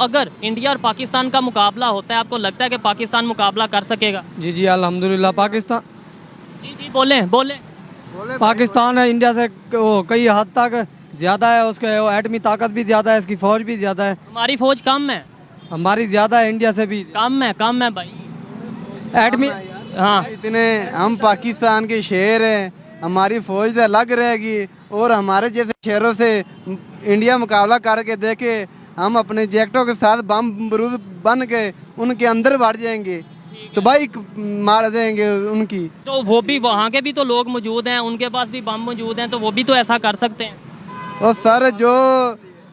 اگر انڈیا اور پاکستان کا مقابلہ ہوتا ہے آپ کو لگتا ہے کہ پاکستان مقابلہ کر سکے گا؟ جی الحمدللہ پاکستان جی بولیں پاکستان ہے انڈیا سے کئی حد تک زیادہ ہے، اس کے ایٹمی طاقت بھی زیادہ ہے، اس کی فوج بھی زیادہ ہے، ہماری فوج کم ہے، ہماری زیادہ ہے انڈیا سے بھی کم ہے بھائی ایٹمی ہاں اتنے ہم پاکستان کے شہر ہیں، ہماری فوج سے الگ رہے گی اور ہمارے جیسے شہروں سے انڈیا مقابلہ کر کے دیکھے ہم اپنے جیکٹوں کے ساتھ بم بروز بن کے ان کے اندر بڑھ جائیں گے تو بھائی مار دیں گے ان کی. تو وہ بھی وہاں کے بھی تو لوگ موجود ہیں، ان کے پاس بھی بم موجود ہیں، تو وہ بھی تو ایسا کر سکتے ہیں. اور سر جو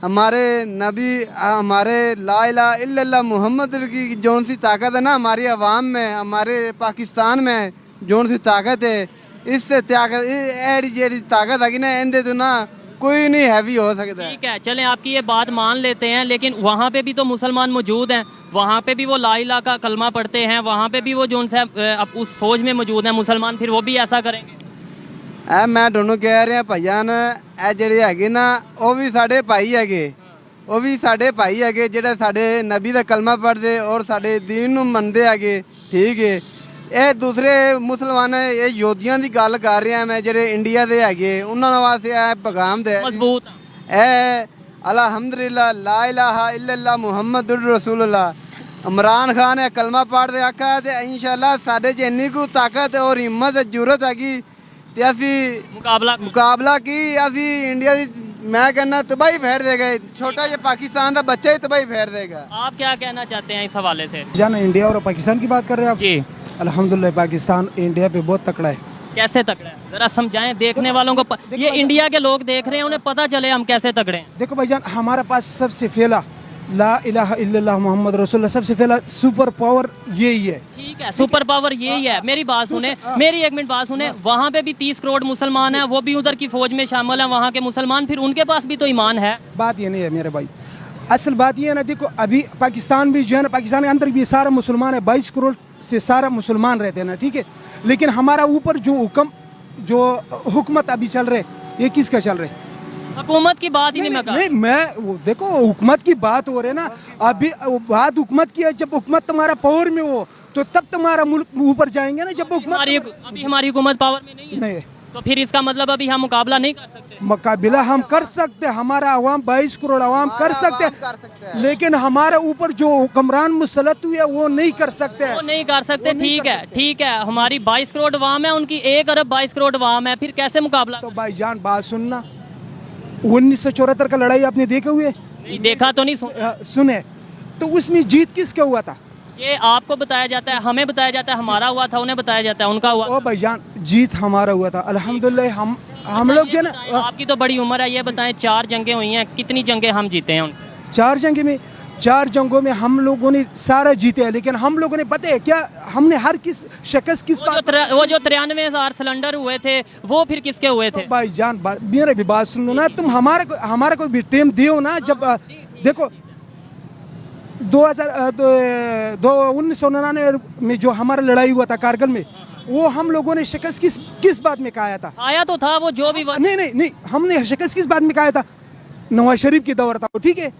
ہمارے نبی ہمارے لا الہ الا اللہ محمد کی جون سی طاقت ہے نا ہماری عوام میں، ہمارے پاکستان میں جون سی طاقت ہے، اس سے ایڈی جیڑی طاقت ہے نا اندے تو نا کوئی نہیں ہیوی ہو سکتا ہے. ٹھیک ہے چلیں آپ کی یہ بات مان لیتے ہیں، لیکن وہاں پہ بھی تو مسلمان موجود ہیں، وہاں پہ بھی وہ لا الہ کا کلمہ پڑھتے ہیں، وہاں پہ بھی وہ جو اس فوج میں موجود ہیں مسلمان، پھر وہ بھی ایسا کریں گے؟ میں دونوں کہہ رہا بھائی جان اے جڑے ہے نا وہ بھی ساڈے بھائی ہے، وہ بھی ساڈے بھائی ہے جڑے ساڈے نبی دا کلمہ پڑھتے اور ساڈے دین نو منتے ہے. ٹھیک ہے اے دوسرے مسلمان یہ یہودیاں دی گل کر رہا میں جڑے انڈیا دے ہے انہاں واسطے اے پیغام دے مضبوط اے الحمدللہ لا الہ الا اللہ محمد رسول اللہ. عمران خان ہے کلمہ پڑھ دے آکھا تے انشاءاللہ ساڈے چ انی کو طاقت اور ہمت ضرورت ہے تے اسی مقابلہ کی اسی انڈیا دی میں کہنا تباہی پھیر دے گا، چھوٹا یہ پاکستان دا بچہ ہی تباہی پھیر دے گا. آپ کیا کہنا چاہتے ہیں اس حوالے سے؟ جانا انڈیا اور پاکستان کی بات کر رہے ہیں آپ؟ جی الحمدللہ پاکستان انڈیا پہ بہت تکڑا ہے. کیسے تکڑے ہیں ذرا سمجھائیں دیکھنے والوں کو، یہ انڈیا کے لوگ دیکھ رہے ہیں انہیں پتہ چلے ہم کیسے تکڑے ہیں. دیکھو بھائی جان ہمارے پاس سب سے پہلا لا الہ الا اللہ محمد رسول اللہ، سب سے پہلا سپر پاور یہی ہے. ٹھیک ہے سپر پاور یہی ہے. میری بات سنیں، میری ایک منٹ بات سنیں. وہاں پہ بھی 30 کروڑ مسلمان ہیں، وہ بھی ادھر کی فوج میں شامل ہیں وہاں کے مسلمان، پھر ان کے پاس بھی تو ایمان ہے. بات یہ نہیں ہے میرے بھائی، اصل بات یہ ہے نا دیکھو ابھی پاکستان بھی جو ہے نا پاکستان کے اندر بھی سارا مسلمان ہے، 22 کروڑ سے سارا مسلمان رہتے ہیں نا. ٹھیک ہے لیکن ہمارا اوپر جو حکومت ابھی چل رہے یہ کس کا چل رہے؟ حکومت کی بات ہی نہیں میں کہا. نہیں میں دیکھو حکومت کی بات ہو رہی ہے نا، ابھی بات حکومت کی ہے. جب حکومت تمہارا پاور میں ہو تو تب تمہارا ملک اوپر جائیں گے نا. جب حکومت ابھی ہماری حکومت پاور میں نہیں ہے تو پھر اس کا مطلب ابھی ہم مقابلہ نہیں کر سکتے. مقابلہ ہم کر سکتے، ہمارا عوام 22 کروڑ عوام کر سکتے، لیکن ہمارے اوپر جو حکمران مسلط ہوئے وہ نہیں کر سکتے. وہ نہیں کر سکتے. ٹھیک ہے ہماری 22 کروڑ عوام ہے، ان کی 1 ارب 22 کروڑ عوام ہے، پھر کیسے مقابلہ؟ تو بھائی جان بات سننا، 1974 کا لڑائی آپ نے دیکھے ہوئے؟ نہیں دیکھا تو نہیں سنے. تو اس میں جیت کس کا ہوا تھا؟ یہ آپ کو بتایا جاتا ہے، ہمیں بتایا جاتا ہے ہمارا ہوا تھا، انہیں بتایا جاتا ہے ان کا ہوا. او بھائی جان جیت ہمارا ہوا تھا الحمدللہ. ہم لوگ جو ہے نا، آپ کی تو بڑی عمر ہے، یہ بتائیں 4 جنگیں ہوئی ہیں، کتنی جنگیں ہم جیتے ہیں ان سے؟ 4 جنگوں میں ہم لوگوں نے سارا جیتے ہیں، لیکن ہم لوگوں نے پتہ ہے کیا ہم نے ہر کس شخص کس وہ جو 93,000 سلنڈر ہوئے تھے وہ پھر کس کے ہوئے تھے؟ بھائی جان میرے بھی بات سن لو نا، تم ہمارا کوئی بھی ٹیم دیو نا. جب دیکھو 1999 میں جو ہمارا لڑائی ہوا تھا کارگل میں، وہ ہم لوگوں نے شکست کس بات میں کہا تھا؟ آیا تو تھا وہ جو بھی نہیں ہم نے شکست کس بات میں کہا تھا؟ نواز شریف کی دور تھا وہ. ٹھیک ہے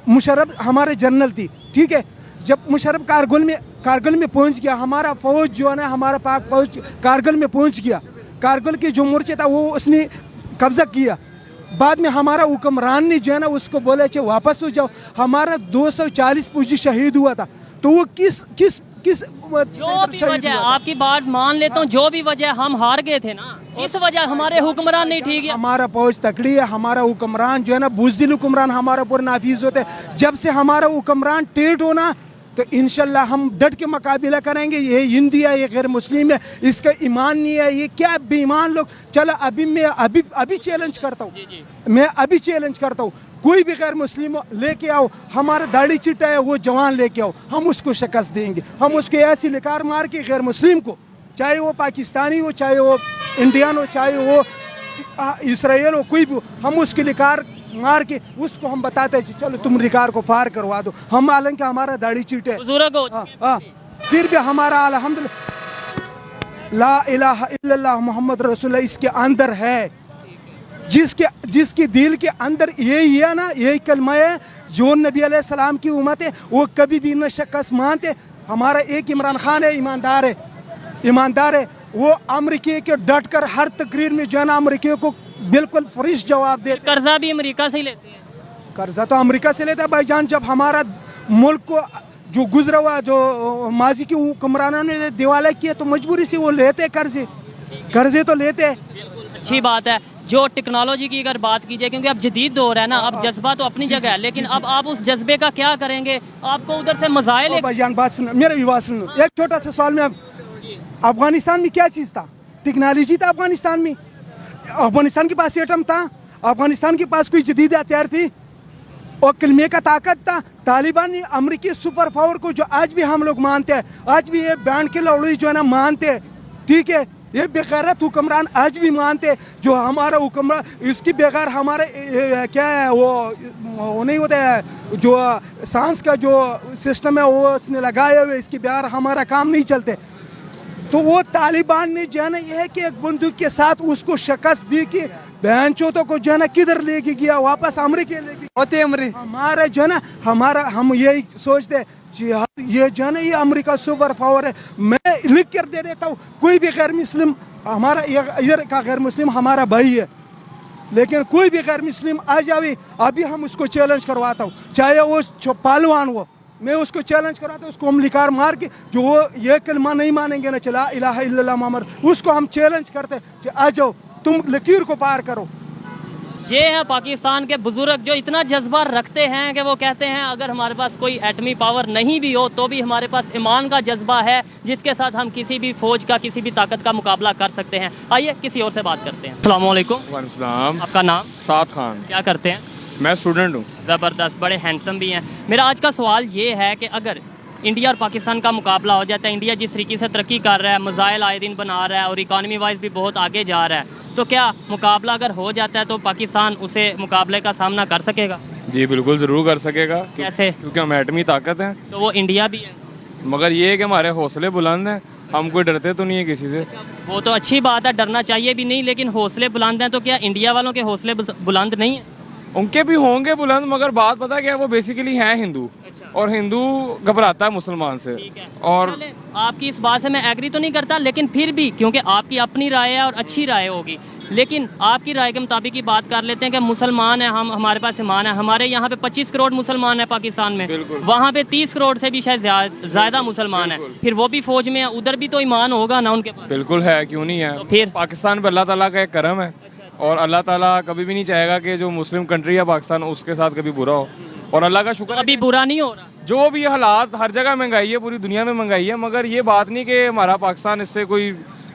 مشرف ہمارے جنرل تھی. ٹھیک ہے جب مشرف کارگل میں پہنچ گیا، ہمارا فوج جو ہے نا ہمارا پاک فوج کارگل میں پہنچ گیا، کارگل کے جو مورچے تھا وہ اس نے قبضہ کیا. بعد میں ہمارا حکمران نے جو ہے نا اس کو بولے اچھے واپس ہو جاؤ. ہمارا 240 فوجی شہید ہوا تھا. تو وہ کس جو بھی وجہ ہے، آپ کی بات مان لیتا ہوں، جو بھی وجہ ہم ہار گئے تھے نا، جس وجہ ہمارے حکمران نہیں ٹھیک ہے. ہمارا فوج تکڑی ہے، ہمارا حکمران جو ہے نا بزدل حکمران ہمارا پر نافذ ہوتے. جب سے ہمارا حکمران ٹیٹ ہونا تو انشاءاللہ ہم ڈٹ کے مقابلہ کریں گے. یہ ہندی ہے، یہ غیر مسلم ہے، اس کا ایمان نہیں ہے، یہ کیا بے ایمان لوگ. چلو ابھی چیلنج کرتا ہوں، میں ابھی چیلنج کرتا ہوں، کوئی بھی غیر مسلم لے کے آؤ، ہمارا داڑھی چٹا ہے وہ جوان لے کے آؤ، ہم اس کو شکست دیں گے. ہم اس کو ایسی لکار مار کے غیر مسلم کو، چاہے وہ پاکستانی ہو، چاہے وہ انڈین ہو، چاہے وہ اسرائیل ہو، کوئی بھی ہو، ہم اس کی لکار مار کے اس کو ہم بتاتے ہیں چلو تم ریکار کو فار کروا دو. ہم حالانکہ ہمارا داڑھی چیٹ ہے پھر بھی ہمارا الحمدللہ لا الہ الا اللہ محمد رسول اللہ اس کے اندر ہے. जिसके दिल के अंदर यही है ना, यही कलमा है, जो नबी अलैहिस्सलाम की उम्मत है, वो कभी भी न शिकस्त मानते। हमारा एक इमरान खान है, ईमानदार है, वो अमेरिकी के डट कर हर तकरीर में जो है ना अमेरिकी को बिल्कुल फ्रेश जवाब देते। कर्जा भी अमेरिका से ही लेते हैं। कर्जा तो अमेरिका से लेता है भाईजान। जब हमारा मुल्क को जो गुजरा हुआ, जो माजी के हुक्मरानों ने दिवाला किया, तो मजबूरी से वो लेते कर्जे तो लेते हैं। अच्छी बात है। जो टेक्नोलॉजी की अगर बात की जाए, क्योंकि अब जदीद दौर है ना, अब जज्बा तो अपनी जगह है, लेकिन अब आप उस जज्बे का क्या करेंगे? आपको उधर से मसाइल। भाईजान बात सुनो, मेरा भी बात सुनो। एक छोटा सा सवाल में, अफगानिस्तान में क्या चीज़ था? टेक्नोलॉजी था अफगानिस्तान में? अफगानिस्तान के पास एटम था? अफगानिस्तान के पास कोई जदीद हथियार थी? और कलमे का ताकत था? तालिबान ने अमेरिकी सुपर पावर को, जो आज भी हम लोग मानते हैं, आज भी ये बैंड के लौड़ी जो है ना मानते हैं, ठीक है, ये बेगैरत हुक्मरान आज भी मानते हैं, जो हमारा हुक्मरान, इसकी बगैर हमारे क्या है वो नहीं होता है, जो सांस का जो सिस्टम है वो उसने लगाए हुए, इसके बगैर हमारा काम नहीं चलते। तो वो तालिबान ने जो है ना ये है कि एक बंदूक के साथ उसको शिकस्त दी कि बहन चोतों को जो है ना किधर लेके गया, वापस अमेरिका लेके होते अमरीका। हमारा जो है ना, हम यही सोचते हैं जी हाँ, ये जो है ना ये अमेरिका सुपर पावर है। मैं लिख कर दे देता हूँ, कोई भी गैर मुस्लिम, हमारा इधर का गैर मुस्लिम हमारा भाई है, लेकिन कोई भी गैर मुस्लिम आ जाए, अभी हम उसको चैलेंज करवाता हूँ, चाहे वो पहलवान हो, मैं उसको चैलेंज कराता हूँ, उसको हम लिकार मार के, जो वो ये कलमा नहीं मानेंगे ना, चला इलाहा इल्लल्लाह मुहम्मद, उसको हम चैलेंज करते हैं, आ जाओ तुम लकीर को पार करो। ये है पाकिस्तान के बुजुर्ग जो इतना जज्बा रखते हैं कि वो कहते हैं अगर हमारे पास कोई एटमी पावर नहीं भी हो तो भी हमारे पास ईमान का जज्बा है, जिसके साथ हम किसी भी फौज का, किसी भी ताकत का मुकाबला कर सकते हैं। आइए किसी और से बात करते हैं। अस्सलाम वालेकुम। वालेकुम सलाम। आपका नाम? साद खान। क्या करते हैं? मैं स्टूडेंट हूँ। ज़बरदस्त, बड़े हैंडसम भी हैं। मेरा आज का सवाल ये है कि अगर इंडिया और पाकिस्तान का मुकाबला हो जाता है, इंडिया जिस तरीके से तरक्की कर रहा है, मिसाइल आए दिन बना रहा है और इकॉनमी वाइज भी बहुत आगे जा रहा है, तो क्या मुकाबला अगर हो जाता है तो पाकिस्तान उसे मुकाबले का सामना कर सकेगा? जी बिल्कुल ज़रूर कर सकेगा। कैसे? क्योंकि हम एटमी ताकत हैं। तो वो इंडिया भी है, मगर ये है कि हमारे हौसले बुलंद हैं, हम कोई डरते तो नहीं है किसी से। वो तो अच्छी बात है, डरना चाहिए भी नहीं, लेकिन हौसले बुलंद हैं, तो क्या इंडिया वालों के हौसले बुलंद नहीं है? उनके भी होंगे बुलंद, मगर बात पता क्या है, वो बेसिकली हैं हिंदू, और हिंदू घबराता है मुसलमान से। और चले, आपकी इस बात से मैं एग्री तो नहीं करता, लेकिन फिर भी क्योंकि आपकी अपनी राय है और अच्छी राय होगी, लेकिन आपकी राय के मुताबिक ही बात कर लेते हैं कि मुसलमान है हम, हमारे पास ईमान है, हमारे यहाँ पे 25 करोड़ मुसलमान है पाकिस्तान में, वहाँ पे 30 करोड़ से भी शायद ज्यादा मुसलमान है, फिर वो भी फौज में है, उधर भी तो ईमान होगा ना उनके पास? बिल्कुल है, क्यों नहीं है। तो फिर पाकिस्तान पर अल्लाह ताला का एक करम है, और अल्लाह ताला कभी भी नहीं चाहेगा कि जो मुस्लिम कंट्री है पाकिस्तान, उसके साथ कभी बुरा हो, और अल्लाह का शुक्र अभी बुरा नहीं हो रहा। जो भी हालात, हर जगह महंगाई है, पूरी दुनिया में महंगाई है, मगर ये बात नहीं कि हमारा पाकिस्तान इससे कोई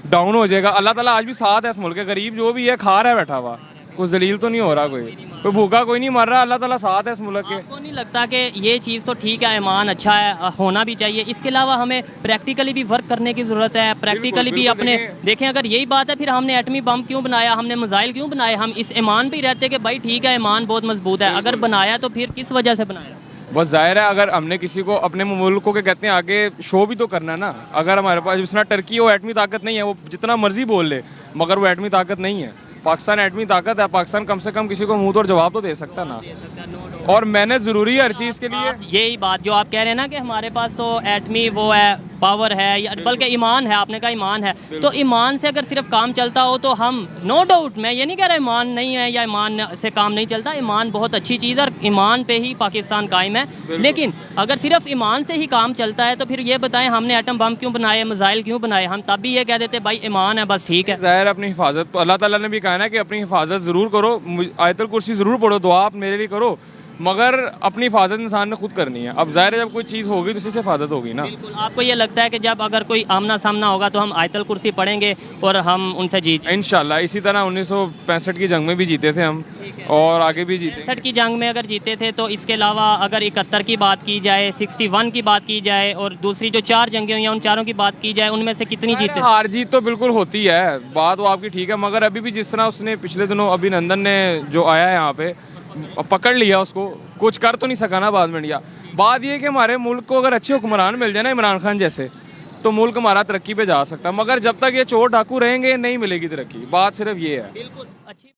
डाउन हो जाएगा। अल्लाह ताला आज भी साथ है इस मुल्क के, गरीब जो भी है खा रहा है बैठा हुआ, कुछ जलील तो नहीं हो रहा, कोई भूखा कोई नहीं मर रहा, अल्लाह ताला साथ है इस मुल्क के। आपको नहीं लगता कि ये चीज़ तो ठीक है, ईमान अच्छा है, होना भी चाहिए, इसके अलावा हमें प्रैक्टिकली भी वर्क करने की ज़रूरत है, प्रैक्टिकली भी अपने देखें, अगर यही बात है फिर हमने एटमी बम क्यों बनाया, हमने मिसाइल क्यों बनाए? हम इस ईमान पे ही रहते कि भाई ठीक है ईमान बहुत मजबूत है, अगर बनाया तो फिर किस वजह से बनाया? बस जाहिर है, अगर हमने किसी को अपने मुल्क को, के कहते हैं, आगे शो भी तो करना है ना। अगर हमारे पास जितना टर्की वो एटमी ताकत नहीं है, वो जितना मर्जी बोल ले, मगर वो एटमी ताकत नहीं है। पाकिस्तान एटमी ताकत है, पाकिस्तान कम से कम किसी को मुंह तोड़ जवाब तो दे सकता ना, और मेहनत जरूरी है हर चीज़ के लिए। यही बात जो आप कह रहे हैं ना कि हमारे पास तो एटमी वो है, पावर है, या बल्कि ईमान है, आपने कहा ईमान है, तो ईमान से अगर सिर्फ काम चलता हो तो हम, नो डाउट, मैं ये नहीं कह रहा ईमान नहीं है या ईमान से काम नहीं चलता, ईमान बहुत अच्छी चीज़ है और ईमान पे ही पाकिस्तान कायम है, लेकिन अगर सिर्फ ईमान से ही काम चलता है तो फिर ये बताएं हमने एटम बम क्यों बनाए, मिसाइल क्यों बनाए? हम तब भी ये कह देते भाई ईमान है, बस ठीक है। ज़ाहिर है, अपनी हिफाजत तो अल्लाह ताला ने भी कहा है कि अपनी हिफाजत ज़रूर करो, आयतुल कुर्सी ज़रूर पढ़ो, दुआ आप मेरे लिए करो, मगर अपनी हिफाजत इंसान ने खुद करनी है। अब ज़ाहिर है जब कोई चीज़ होगी तो उसी से हिफाजत होगी ना। बिल्कुल। आपको ये लगता है कि जब अगर कोई आमना सामना होगा तो हम आयतल कुर्सी पढ़ेंगे और हम उनसे जीत? इंशाल्लाह। इसी तरह 1965 की जंग में भी जीते थे हम, और आगे भी जीते। 65 की जंग में अगर जीते थे तो इसके अलावा अगर 71 की बात की जाए, 61 की बात की जाए, और दूसरी जो 4 जंगें हुई हैं उन चारों की बात की जाए, उनमें से कितनी जीते? हार जीत तो बिल्कुल होती है, बात वो आपकी ठीक है, मगर अभी भी जिस तरह उसने पिछले दिनों अभिनंदन ने जो आया है यहाँ पे, पकड़ लिया उसको, कुछ कर तो नहीं सका ना बाद में इंडिया। बात ये कि हमारे मुल्क को अगर अच्छे हुक्मरान मिल जाए ना, इमरान खान जैसे, तो मुल्क हमारा तरक्की पे जा सकता है, मगर जब तक ये चोर डाकू रहेंगे नहीं मिलेगी तरक्की। बात सिर्फ ये है। बिल्कुल अच्छी